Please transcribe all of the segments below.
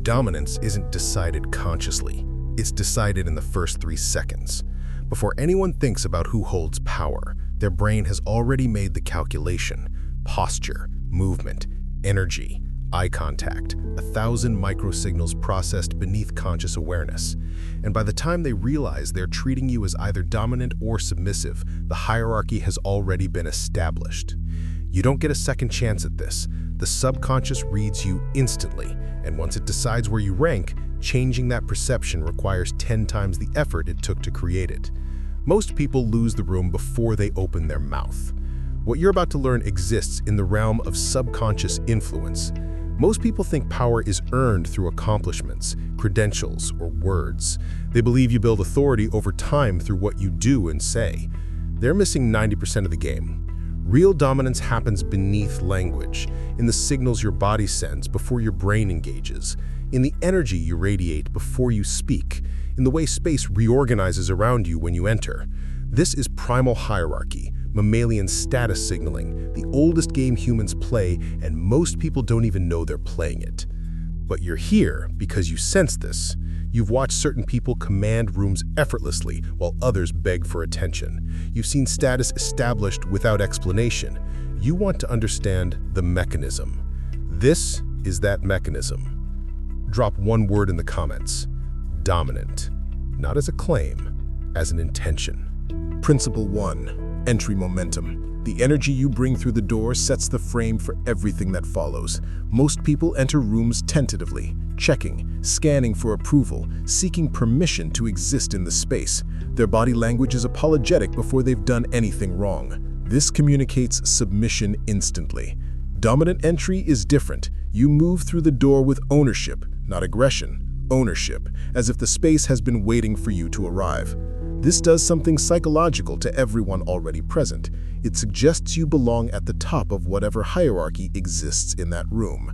Dominance isn't decided consciously. It's decided in the first 3 seconds. Before anyone thinks about who holds power, their brain has already made the calculation. Posture, movement, energy, eye contact, 1,000 microsignals processed beneath conscious awareness. And by the time they realize they're treating you as either dominant or submissive, the hierarchy has already been established. You don't get a second chance at this. The subconscious reads you instantly, and once it decides where you rank, changing that perception requires 10 times the effort it took to create it. Most people lose the room before they open their mouth. What you're about to learn exists in the realm of subconscious influence. Most people think power is earned through accomplishments, credentials, or words. They believe you build authority over time through what you do and say. They're missing 90% of the game. Real dominance happens beneath language, in the signals your body sends before your brain engages, in the energy you radiate before you speak, in the way space reorganizes around you when you enter. This is primal hierarchy, mammalian status signaling, the oldest game humans play, and most people don't even know they're playing it. But you're here because you sense this. You've watched certain people command rooms effortlessly while others beg for attention. You've seen status established without explanation. You want to understand the mechanism. This is that mechanism. Drop one word in the comments. Dominant. Not as a claim, as an intention. Principle 1. Entry momentum. The energy you bring through the door sets the frame for everything that follows. Most people enter rooms tentatively, checking, scanning for approval, seeking permission to exist in the space. Their body language is apologetic before they've done anything wrong. This communicates submission instantly. Dominant entry is different. You move through the door with ownership, not aggression. Ownership, as if the space has been waiting for you to arrive. This does something psychological to everyone already present. It suggests you belong at the top of whatever hierarchy exists in that room.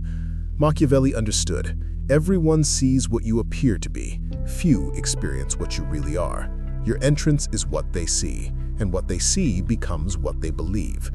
Machiavelli understood. Everyone sees what you appear to be. Few experience what you really are. Your entrance is what they see, and what they see becomes what they believe.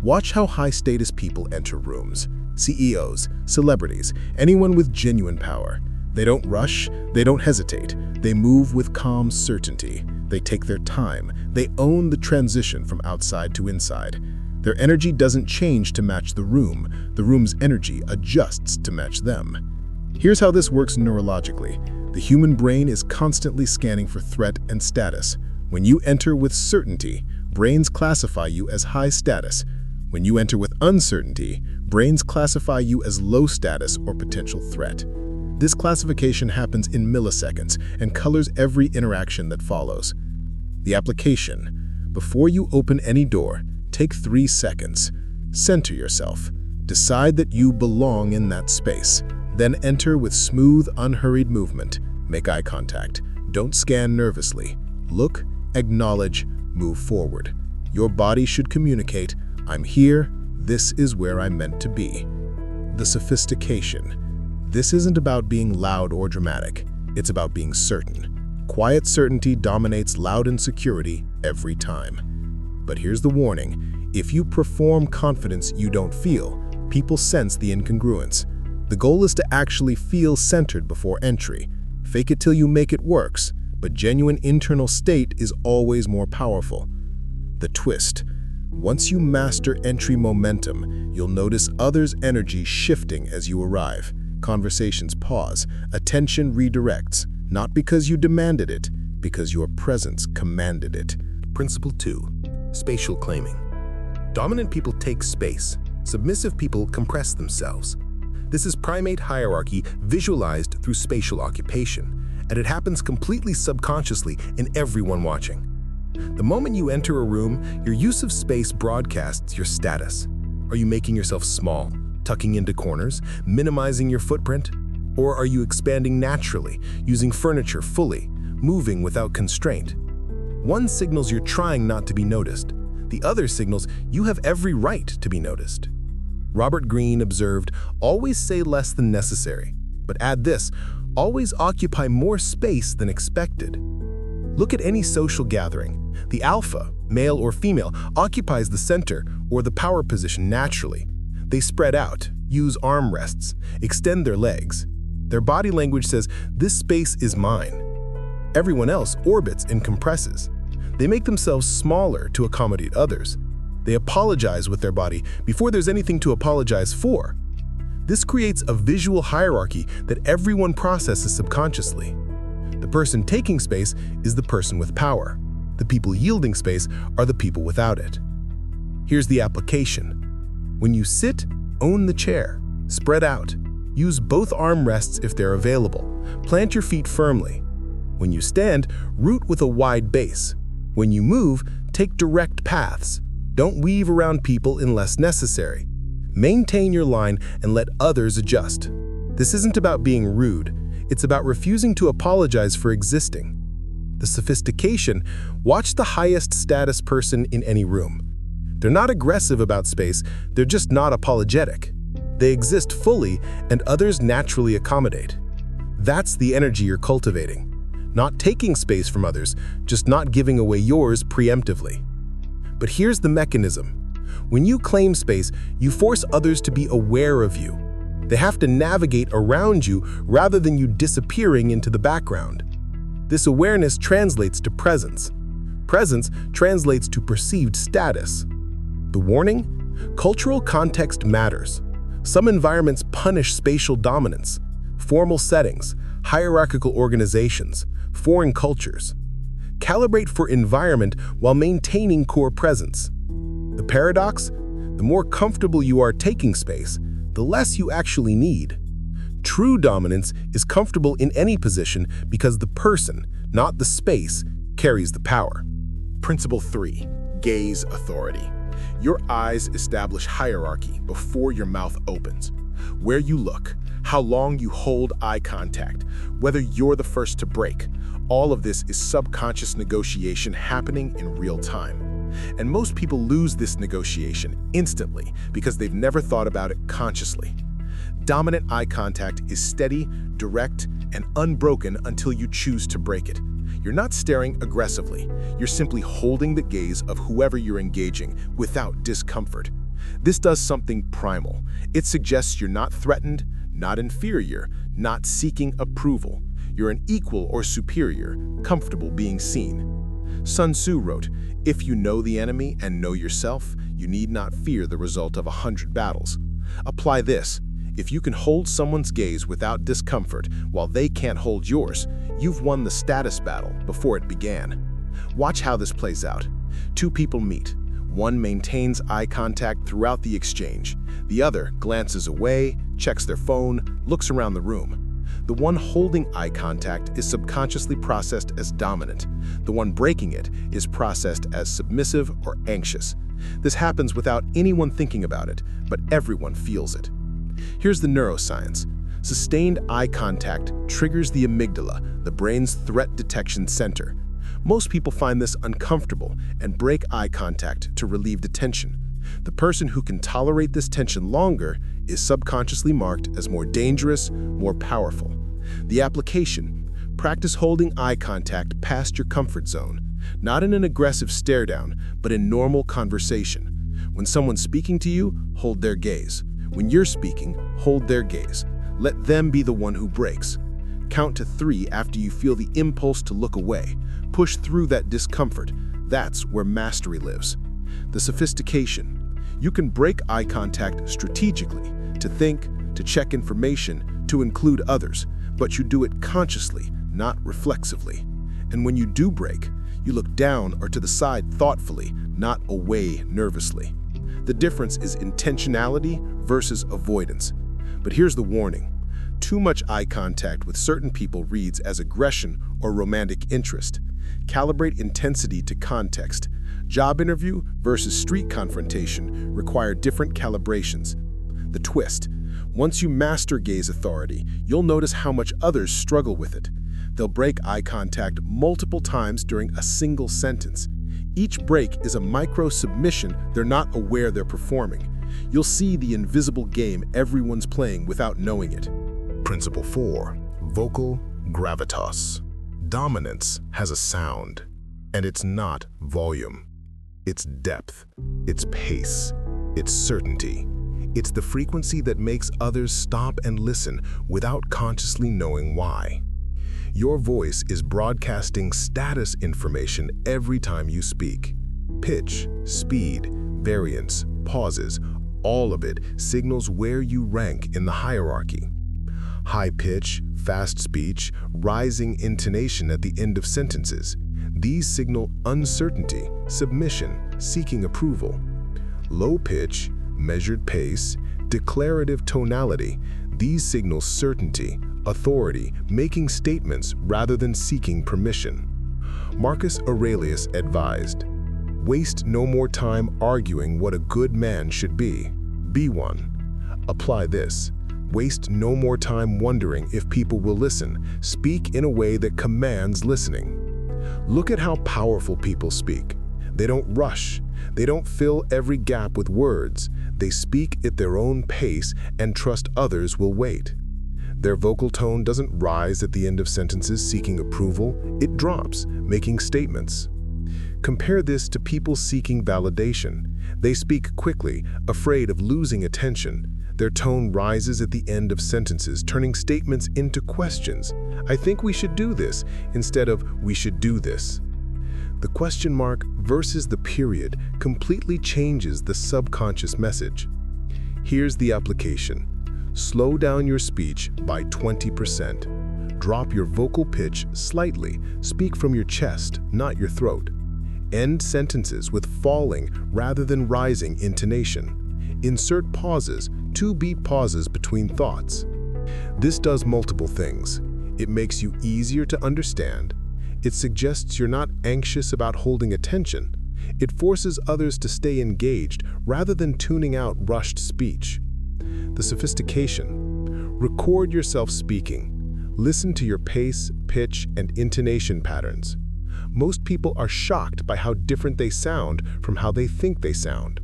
Watch how high-status people enter rooms. CEOs, celebrities, anyone with genuine power. They don't rush, they don't hesitate. They move with calm certainty. They take their time. They own the transition from outside to inside. Their energy doesn't change to match the room. The room's energy adjusts to match them. Here's how this works neurologically. The human brain is constantly scanning for threat and status. When you enter with certainty, brains classify you as high status. When you enter with uncertainty, brains classify you as low status or potential threat. This classification happens in milliseconds and colors every interaction that follows. The application. Before you open any door, take 3 seconds. Center yourself. Decide that you belong in that space. Then enter with smooth, unhurried movement. Make eye contact. Don't scan nervously. Look, acknowledge, move forward. Your body should communicate, I'm here, this is where I'm meant to be. The sophistication. This isn't about being loud or dramatic. It's about being certain. Quiet certainty dominates loud insecurity every time. But here's the warning. If you perform confidence you don't feel, people sense the incongruence. The goal is to actually feel centered before entry. Fake it till you make it works, but genuine internal state is always more powerful. The twist. Once you master entry momentum, you'll notice others' energy shifting as you arrive. Conversations pause, attention redirects, not because you demanded it, because your presence commanded it. Principle 2. Spatial claiming. Dominant people take space. Submissive people compress themselves. This is primate hierarchy visualized through spatial occupation, and it happens completely subconsciously in everyone watching. The moment you enter a room, your use of space broadcasts your status. Are you making yourself small, tucking into corners, minimizing your footprint? Or are you expanding naturally, using furniture fully, moving without constraint? One signals you're trying not to be noticed. The other signals you have every right to be noticed. Robert Greene observed, always say less than necessary, but add this, always occupy more space than expected. Look at any social gathering. The alpha, male or female, occupies the center or the power position naturally. They spread out, use arm rests, extend their legs. Their body language says, "This space is mine." Everyone else orbits and compresses. They make themselves smaller to accommodate others. They apologize with their body before there's anything to apologize for. This creates a visual hierarchy that everyone processes subconsciously. The person taking space is the person with power. The people yielding space are the people without it. Here's the application. When you sit, own the chair. Spread out. Use both armrests if they're available. Plant your feet firmly. When you stand, root with a wide base. When you move, take direct paths. Don't weave around people unless necessary. Maintain your line and let others adjust. This isn't about being rude. It's about refusing to apologize for existing. The sophistication, watch the highest status person in any room. They're not aggressive about space, they're just not apologetic. They exist fully, and others naturally accommodate. That's the energy you're cultivating. Not taking space from others, just not giving away yours preemptively. But here's the mechanism. When you claim space, you force others to be aware of you. They have to navigate around you rather than you disappearing into the background. This awareness translates to presence. Presence translates to perceived status. The warning? Cultural context matters. Some environments punish spatial dominance. Formal settings, hierarchical organizations, foreign cultures. Calibrate for environment while maintaining core presence. The paradox? The more comfortable you are taking space, the less you actually need. True dominance is comfortable in any position because the person, not the space, carries the power. Principle 3. Gaze authority. Your eyes establish hierarchy before your mouth opens. Where you look, how long you hold eye contact, whether you're the first to break, all of this is subconscious negotiation happening in real time. And most people lose this negotiation instantly because they've never thought about it consciously. Dominant eye contact is steady, direct, and unbroken until you choose to break it. You're not staring aggressively. You're simply holding the gaze of whoever you're engaging without discomfort. This does something primal. It suggests you're not threatened, not inferior, not seeking approval. You're an equal or superior, comfortable being seen. Sun Tzu wrote, "If you know the enemy and know yourself, you need not fear the result of 100 battles." Apply this. If you can hold someone's gaze without discomfort while they can't hold yours, you've won the status battle before it began. Watch how this plays out. Two people meet. One maintains eye contact throughout the exchange. The other glances away, checks their phone, looks around the room. The one holding eye contact is subconsciously processed as dominant. The one breaking it is processed as submissive or anxious. This happens without anyone thinking about it, but everyone feels it. Here's the neuroscience. Sustained eye contact triggers the amygdala, the brain's threat detection center. Most people find this uncomfortable and break eye contact to relieve the tension. The person who can tolerate this tension longer is subconsciously marked as more dangerous, more powerful. The application: practice holding eye contact past your comfort zone, not in an aggressive stare down, but in normal conversation. When someone's speaking to you, hold their gaze. When you're speaking, hold their gaze. Let them be the one who breaks. Count to 3 after you feel the impulse to look away. Push through that discomfort. That's where mastery lives. The sophistication. You can break eye contact strategically, to think, to check information, to include others, but you do it consciously, not reflexively. And when you do break, you look down or to the side thoughtfully, not away nervously. The difference is intentionality versus avoidance. But here's the warning. Too much eye contact with certain people reads as aggression or romantic interest. Calibrate intensity to context. Job interview versus street confrontation require different calibrations. The twist. Once you master gaze authority, you'll notice how much others struggle with it. They'll break eye contact multiple times during a single sentence. Each break is a micro-submission they're not aware they're performing. You'll see the invisible game everyone's playing without knowing it. Principle 4. Vocal gravitas. Dominance has a sound, and it's not volume. It's depth, it's pace, it's certainty. It's the frequency that makes others stop and listen without consciously knowing why. Your voice is broadcasting status information every time you speak. Pitch, speed, variance, pauses, all of it signals where you rank in the hierarchy. High pitch, fast speech, rising intonation at the end of sentences. These signal uncertainty, submission, seeking approval. Low pitch, measured pace, declarative tonality. These signal certainty, authority, making statements rather than seeking permission. Marcus Aurelius advised, "Waste no more time arguing what a good man should be. Be one." Apply this. Waste no more time wondering if people will listen. Speak in a way that commands listening. Look at how powerful people speak. They don't rush. They don't fill every gap with words. They speak at their own pace and trust others will wait. Their vocal tone doesn't rise at the end of sentences seeking approval. It drops, making statements. Compare this to people seeking validation. They speak quickly, afraid of losing attention. Their tone rises at the end of sentences, turning statements into questions. "I think we should do this," instead of "we should do this." The question mark versus the period completely changes the subconscious message. Here's the application. Slow down your speech by 20%. Drop your vocal pitch slightly. Speak from your chest, not your throat. End sentences with falling rather than rising intonation. Insert pauses, 2-beat pauses between thoughts. This does multiple things. It makes you easier to understand. It suggests you're not anxious about holding attention. It forces others to stay engaged rather than tuning out rushed speech. The sophistication. Record yourself speaking. Listen to your pace, pitch, and intonation patterns. Most people are shocked by how different they sound from how they think they sound.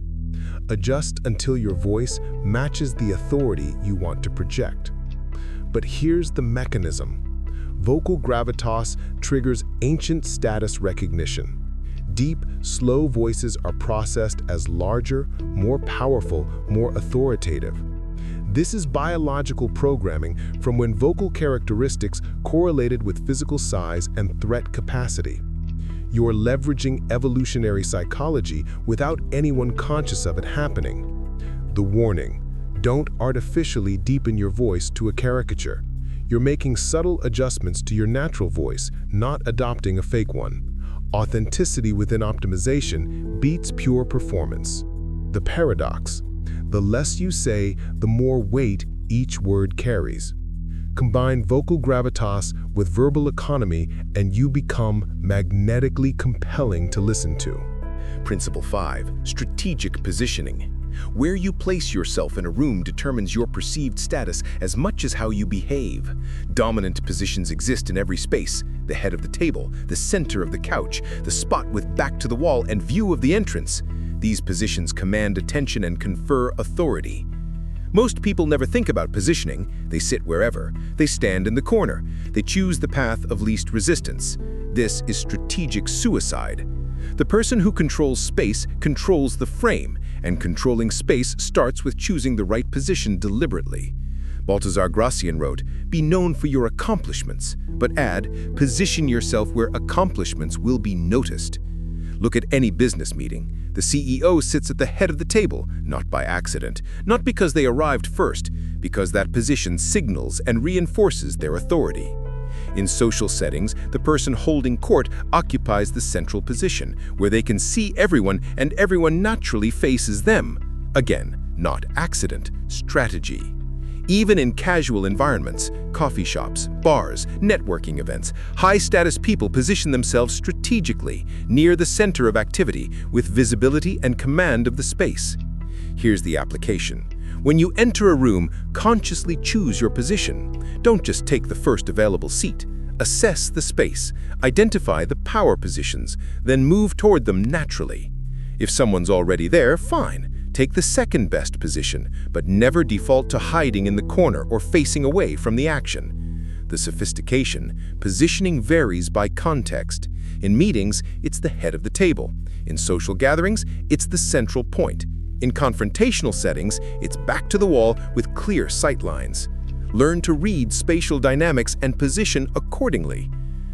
Adjust until your voice matches the authority you want to project. But here's the mechanism. Vocal gravitas triggers ancient status recognition. Deep, slow voices are processed as larger, more powerful, more authoritative. This is biological programming from when vocal characteristics correlated with physical size and threat capacity. You're leveraging evolutionary psychology without anyone conscious of it happening. The warning: don't artificially deepen your voice to a caricature. You're making subtle adjustments to your natural voice, not adopting a fake one. Authenticity within optimization beats pure performance. The paradox: the less you say, the more weight each word carries. Combine vocal gravitas with verbal economy and you become magnetically compelling to listen to. Principle 5. Strategic positioning. Where you place yourself in a room determines your perceived status as much as how you behave. Dominant positions exist in every space: the head of the table, the center of the couch, the spot with back to the wall and view of the entrance. These positions command attention and confer authority. Most people never think about positioning. They sit wherever. They stand in the corner. They choose the path of least resistance. This is strategic suicide. The person who controls space controls the frame, and controlling space starts with choosing the right position deliberately. Balthazar Gracian wrote, "Be known for your accomplishments," but add, "Position yourself where accomplishments will be noticed." Look at any business meeting. The CEO sits at the head of the table, not by accident, not because they arrived first, because that position signals and reinforces their authority. In social settings, the person holding court occupies the central position, where they can see everyone and everyone naturally faces them. Again, not accident, strategy. Even in casual environments, coffee shops, bars, networking events, high-status people position themselves strategically near the center of activity with visibility and command of the space. Here's the application. When you enter a room, consciously choose your position. Don't just take the first available seat. Assess the space, identify the power positions, then move toward them naturally. If someone's already there, fine. Take the second best position, but never default to hiding in the corner or facing away from the action. The sophistication, positioning varies by context. In meetings, it's the head of the table. In social gatherings, it's the central point. In confrontational settings, it's back to the wall with clear sight lines. Learn to read spatial dynamics and position accordingly.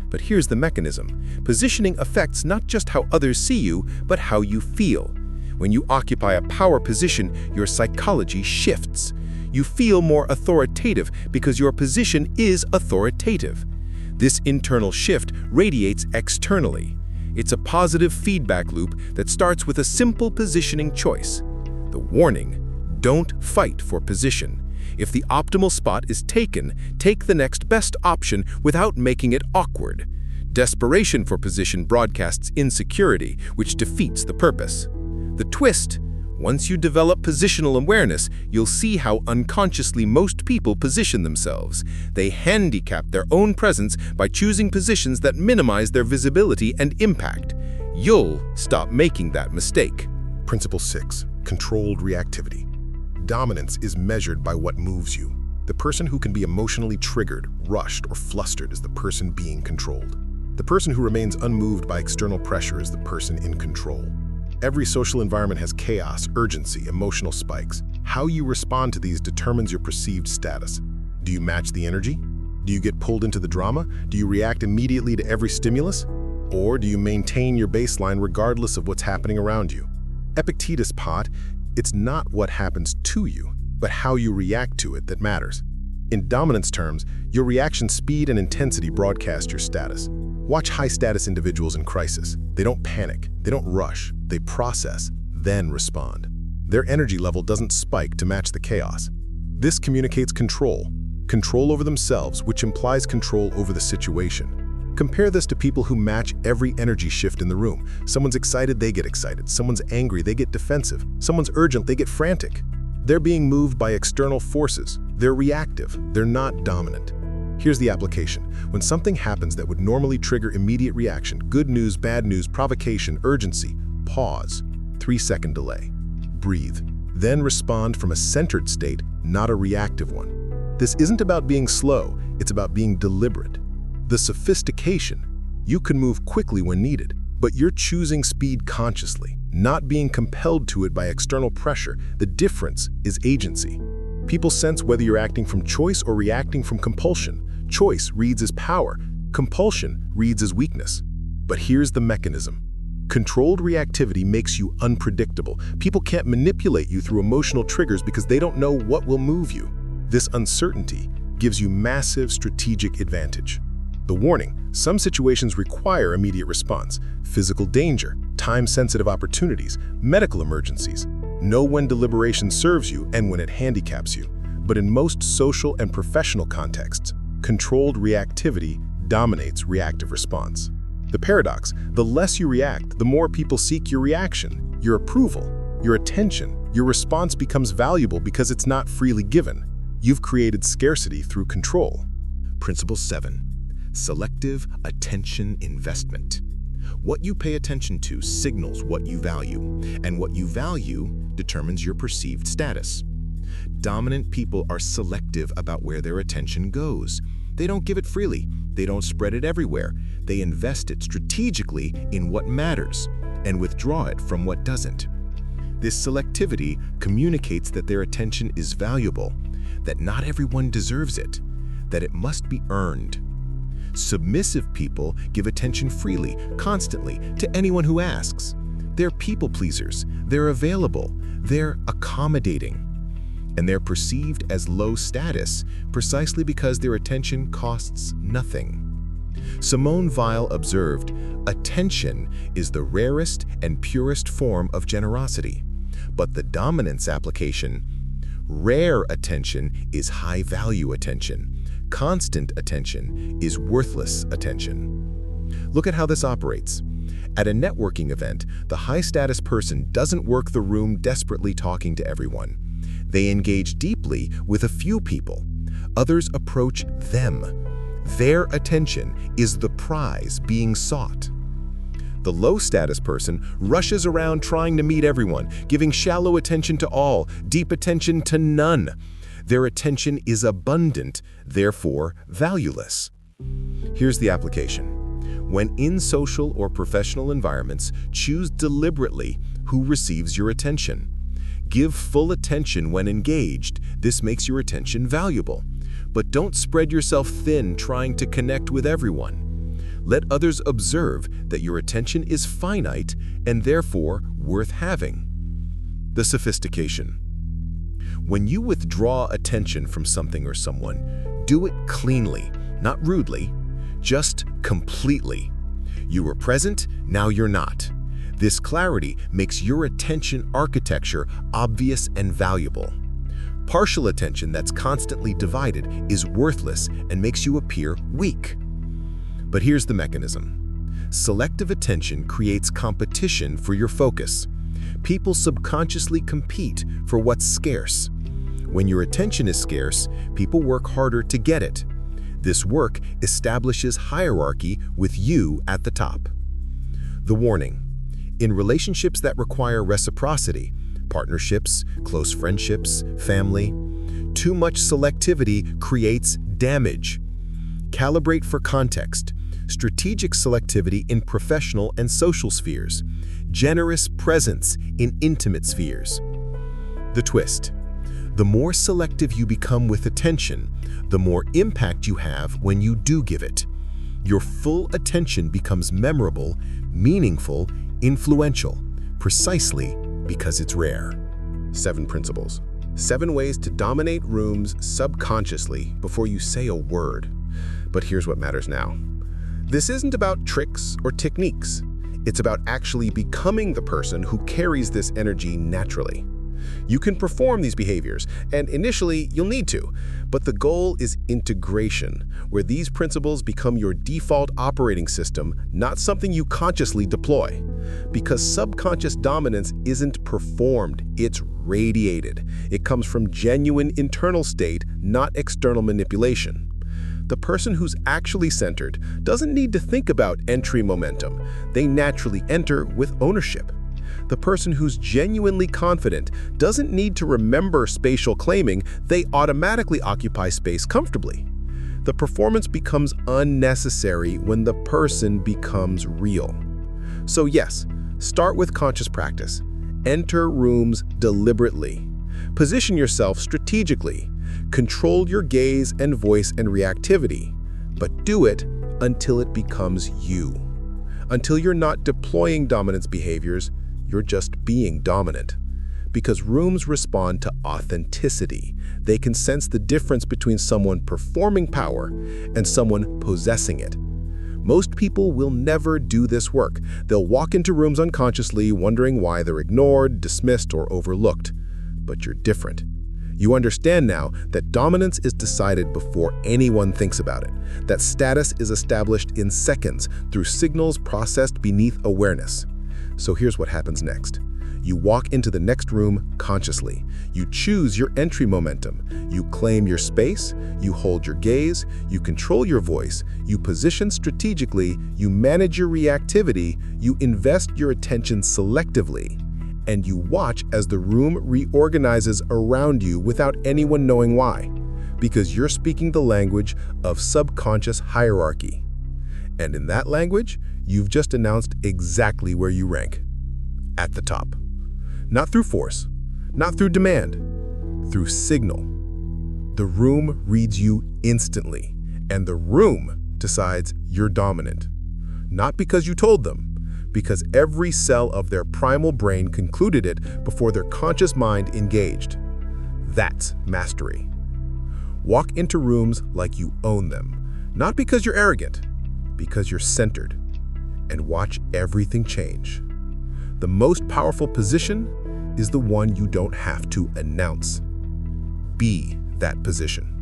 But here's the mechanism. Positioning affects not just how others see you, but how you feel. When you occupy a power position, your psychology shifts. You feel more authoritative because your position is authoritative. This internal shift radiates externally. It's a positive feedback loop that starts with a simple positioning choice. The warning: don't fight for position. If the optimal spot is taken, take the next best option without making it awkward. Desperation for position broadcasts insecurity, which defeats the purpose. The twist: once you develop positional awareness, you'll see how unconsciously most people position themselves. They handicap their own presence by choosing positions that minimize their visibility and impact. You'll stop making that mistake. Principle 6. Controlled reactivity. Dominance is measured by what moves you. The person who can be emotionally triggered, rushed, or flustered is the person being controlled. The person who remains unmoved by external pressure is the person in control. Every social environment has chaos, urgency, emotional spikes. How you respond to these determines your perceived status. Do you match the energy? Do you get pulled into the drama? Do you react immediately to every stimulus? Or do you maintain your baseline regardless of what's happening around you? Epictetus pot, it's not what happens to you, but how you react to it that matters. In dominance terms, your reaction speed and intensity broadcast your status. Watch high-status individuals in crisis. They don't panic, they don't rush, they process, then respond. Their energy level doesn't spike to match the chaos. This communicates control over themselves, which implies control over the situation. Compare this to people who match every energy shift in the room. Someone's excited, they get excited. Someone's angry, they get defensive. Someone's urgent, they get frantic. They're being moved by external forces. They're reactive, they're not dominant. Here's the application. When something happens that would normally trigger immediate reaction, good news, bad news, provocation, urgency, pause, 3-second delay. Breathe. Then respond from a centered state, not a reactive one. This isn't about being slow, it's about being deliberate. The sophistication: you can move quickly when needed, but you're choosing speed consciously, not being compelled to it by external pressure. The difference is agency. People sense whether you're acting from choice or reacting from compulsion. Choice reads as power, compulsion reads as weakness. But here's the mechanism. Controlled reactivity makes you unpredictable. People can't manipulate you through emotional triggers because they don't know what will move you. This uncertainty gives you massive strategic advantage. The warning: some situations require immediate response. Physical danger, time-sensitive opportunities, medical emergencies. Know when deliberation serves you and when it handicaps you. But in most social and professional contexts, controlled reactivity dominates reactive response. The paradox: the less you react, the more people seek your reaction, your approval, your attention. Your response becomes valuable because it's not freely given. You've created scarcity through control. Principle 7. Selective attention investment. What you pay attention to signals what you value, and what you value determines your perceived status. Dominant people are selective about where their attention goes. They don't give it freely. They don't spread it everywhere. They invest it strategically in what matters and withdraw it from what doesn't. This selectivity communicates that their attention is valuable, that not everyone deserves it, that it must be earned. Submissive people give attention freely, constantly, to anyone who asks. They're people pleasers, they're available, they're accommodating. And they're perceived as low status precisely because their attention costs nothing. Simone Weil observed, "Attention is the rarest and purest form of generosity." But the dominance application: rare attention is high-value attention. Constant attention is worthless attention. Look at how this operates. At a networking event, the high-status person doesn't work the room desperately talking to everyone. They engage deeply with a few people. Others approach them. Their attention is the prize being sought. The low-status person rushes around trying to meet everyone, giving shallow attention to all, deep attention to none. Their attention is abundant, therefore valueless. Here's the application. When in social or professional environments, choose deliberately who receives your attention. Give full attention when engaged. This makes your attention valuable. But don't spread yourself thin trying to connect with everyone. Let others observe that your attention is finite and therefore worth having. The sophistication. When you withdraw attention from something or someone, do it cleanly, not rudely, just completely. You were present, now you're not. This clarity makes your attention architecture obvious and valuable. Partial attention that's constantly divided is worthless and makes you appear weak. But here's the mechanism. Selective attention creates competition for your focus. People subconsciously compete for what's scarce. When your attention is scarce, people work harder to get it. This work establishes hierarchy with you at the top. The warning. In relationships that require reciprocity, partnerships, close friendships, family, too much selectivity creates damage. Calibrate for context. Strategic selectivity in professional and social spheres. Generous presence in intimate spheres. The twist. The more selective you become with attention, the more impact you have when you do give it. Your full attention becomes memorable, meaningful, influential, precisely because it's rare. 7 principles. 7 ways to dominate rooms subconsciously before you say a word. But here's what matters now. This isn't about tricks or techniques. It's about actually becoming the person who carries this energy naturally. You can perform these behaviors, and initially you'll need to, but the goal is integration, where these principles become your default operating system, not something you consciously deploy. Because subconscious dominance isn't performed, it's radiated. It comes from genuine internal state, not external manipulation. The person who's actually centered doesn't need to think about entry momentum. They naturally enter with ownership. The person who's genuinely confident doesn't need to remember spatial claiming, they automatically occupy space comfortably. The performance becomes unnecessary when the person becomes real. So yes, start with conscious practice. Enter rooms deliberately. Position yourself strategically. Control your gaze and voice and reactivity, but do it until it becomes you. Until you're not deploying dominance behaviors, you're just being dominant. Because rooms respond to authenticity. They can sense the difference between someone performing power and someone possessing it. Most people will never do this work. They'll walk into rooms unconsciously, wondering why they're ignored, dismissed, or overlooked. But you're different. You understand now that dominance is decided before anyone thinks about it, that status is established in seconds through signals processed beneath awareness. So here's what happens next. You walk into the next room consciously. You choose your entry momentum. You claim your space. You hold your gaze. You control your voice. You position strategically. You manage your reactivity. You invest your attention selectively. And you watch as the room reorganizes around you without anyone knowing why. Because you're speaking the language of subconscious hierarchy. And in that language, you've just announced exactly where you rank. At the top. Not through force, not through demand, through signal. The room reads you instantly, and the room decides you're dominant. Not because you told them, because every cell of their primal brain concluded it before their conscious mind engaged. That's mastery. Walk into rooms like you own them, not because you're arrogant, because you're centered, and watch everything change. The most powerful position is the one you don't have to announce. Be that position.